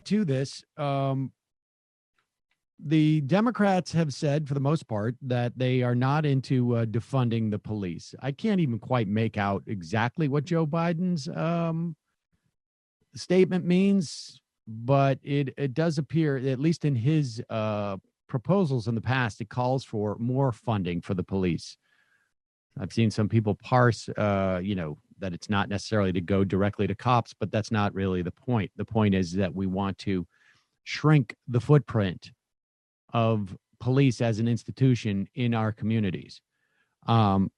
To this, the Democrats have said, for the most part, that they are not into defunding the police. I can't even quite make out exactly what Joe Biden's statement means, but it does appear, at least in his proposals in the past, it calls for more funding for the police. I've seen some people parse, that it's not necessarily to go directly to cops, but that's not really the point. The point is that we want to shrink the footprint of police as an institution in our communities. And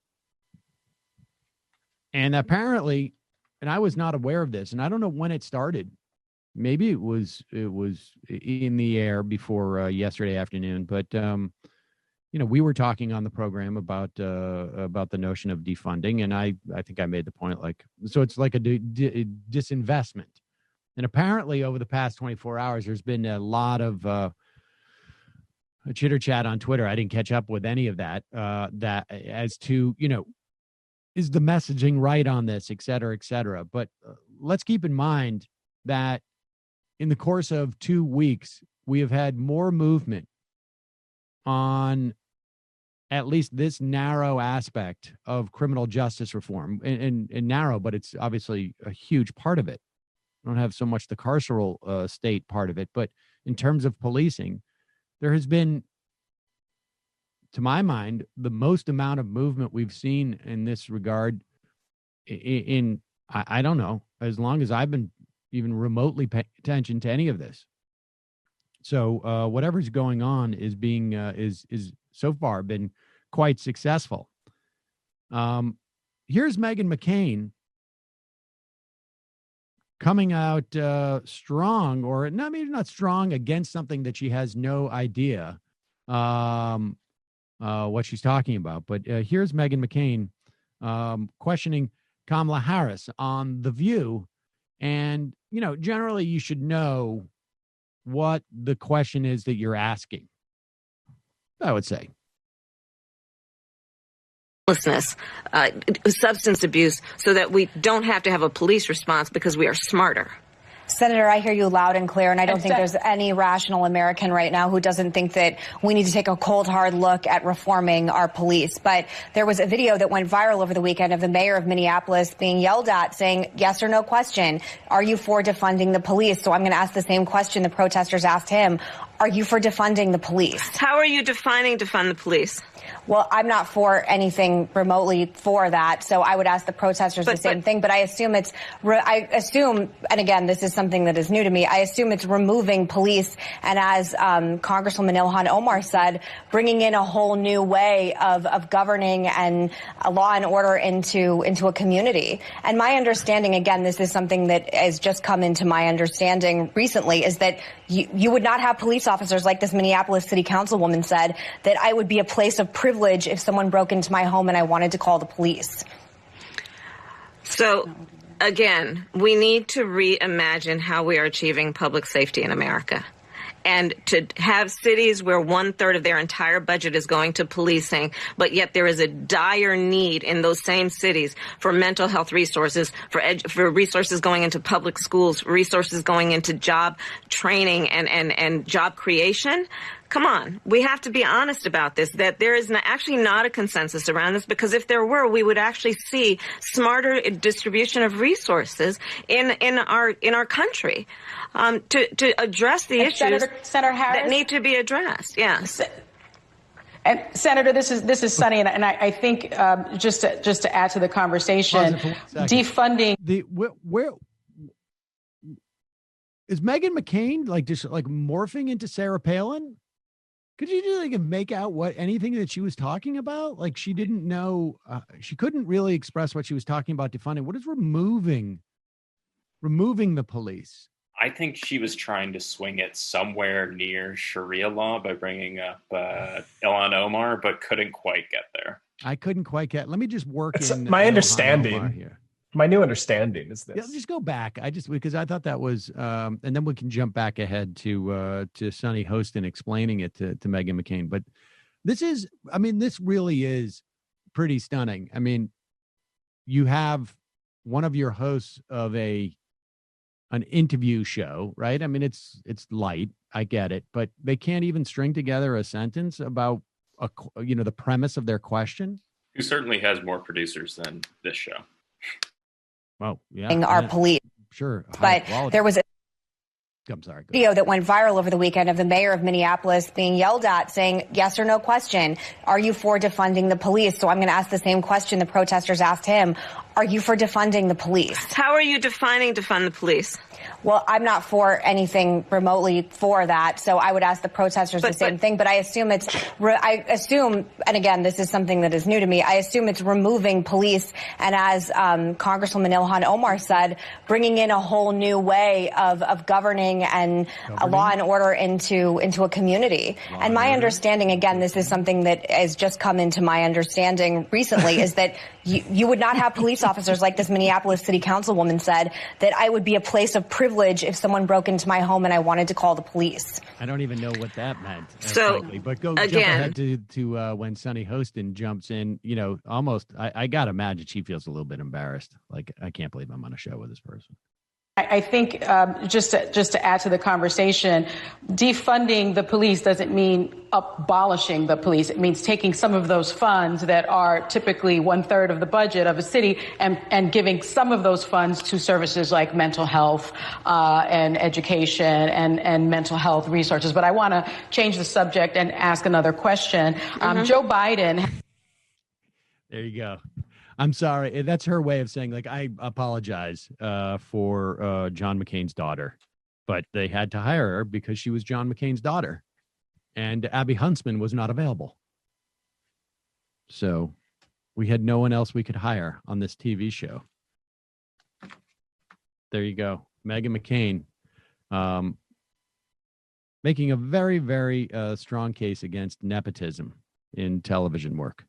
apparently, and I was not aware of this, and I don't know when it started. Maybe it was in the air before yesterday afternoon, but we were talking on the program about the notion of defunding, and I think I made the point, so it's like a disinvestment. And apparently over the past 24 hours, there's been a lot of chitter chat on Twitter. I didn't catch up with any of that, that as to, is the messaging right on this, et cetera, et cetera. But let's keep in mind that in the course of 2 weeks, we have had more movement on at least this narrow aspect of criminal justice reform, and narrow, but it's obviously a huge part of it. I don't have so much the carceral state part of it, but in terms of policing, there has been, to my mind, the most amount of movement we've seen in this regard in I don't know, as long as I've been even remotely paying attention to any of this. So whatever's going on is being is so far been quite successful. Here's Meghan McCain coming out strong, or not, maybe not strong, against something that she has no idea what she's talking about. But here's Meghan McCain questioning Kamala Harris on The View. And, generally you should know what the question is that you're asking, I would say. Substance abuse, so that we don't have to have a police response because we are smarter. Senator, I hear you loud and clear, and I don't think there's any rational American right now who doesn't think that we need to take a cold, hard look at reforming our police. But there was a video that went viral over the weekend of the mayor of Minneapolis being yelled at, saying, yes or no question, are you for defunding the police? So I'm going to ask the same question the protesters asked him. Are you for defunding the police? How are you defining defund the police? Well, I'm not for anything remotely for that, so I would ask the protesters the same thing. But I assume I assume, and again, this is something that is new to me, I assume it's removing police, and as Congresswoman Ilhan Omar said, bringing in a whole new way of governing and law and order into a community. And my understanding, again, this is something that has just come into my understanding recently, is that you would not have police officers, like this Minneapolis city councilwoman said, that I would be a place of privilege if someone broke into my home and I wanted to call the police. So, again, we need to reimagine how we are achieving public safety in America. And to have cities where 1/3 of their entire budget is going to policing, but yet there is a dire need in those same cities for mental health resources, for resources going into public schools, resources going into job training and job creation. Come on, we have to be honest about this, that there is actually not a consensus around this, because if there were, we would actually see smarter distribution of resources in our country to address the issues Senator Harris, that need to be addressed. Yes. And Senator, this is Sunny, and I think just to add to the conversation, defunding where is Meghan McCain just morphing into Sarah Palin? Could you just make out anything that she was talking about? She didn't know, she couldn't really express what she was talking about defunding. What is removing the police? I think she was trying to swing it somewhere near Sharia law by bringing up Ilhan Omar, but couldn't quite get there. I couldn't quite get. Let me just work in my understanding here. My new understanding is this. Yeah, just go back. Because I thought that was, and then we can jump back ahead to Sonny Hostin explaining it to Meghan McCain. But this really is pretty stunning. You have one of your hosts of an interview show, right? I mean, it's light. I get it, but they can't even string together a sentence about the premise of their question. Who certainly has more producers than this show. Well, yeah, our police. Sure, but quality. There was I'm sorry. Video that went viral over the weekend of the mayor of Minneapolis being yelled at saying, yes or no question, are you for defunding the police? So I'm going to ask the same question the protesters asked him. Are you for defunding the police? How are you defining defund the police? Well, I'm not for anything remotely for that, so I would ask the protesters the same thing. But I assume and again, this is something that is new to me, I assume it's removing police, and as Congresswoman Ilhan Omar said, bringing in a whole new way of governing and law and order into a community. And my understanding, again, this is something that has just come into my understanding recently, is that you would not have police officers like this Minneapolis City Councilwoman said, that I would be a place of privilege if someone broke into my home and I wanted to call the police. I don't even know what that meant. So, frankly. But jump ahead to when Sunny Hostin jumps in, almost, I got to imagine she feels a little bit embarrassed. Like, I can't believe I'm on a show with this person. I think just to add to the conversation, defunding the police doesn't mean abolishing the police. It means taking some of those funds that are typically 1/3 of the budget of a city and giving some of those funds to services like mental health and education and mental health resources. But I want to change the subject and ask another question. Joe Biden. There you go. I'm sorry. That's her way of saying, like, I apologize for John McCain's daughter. But they had to hire her because she was John McCain's daughter. And Abby Huntsman was not available. So we had no one else we could hire on this TV show. There you go. Meghan McCain making a very, very strong case against nepotism in television work.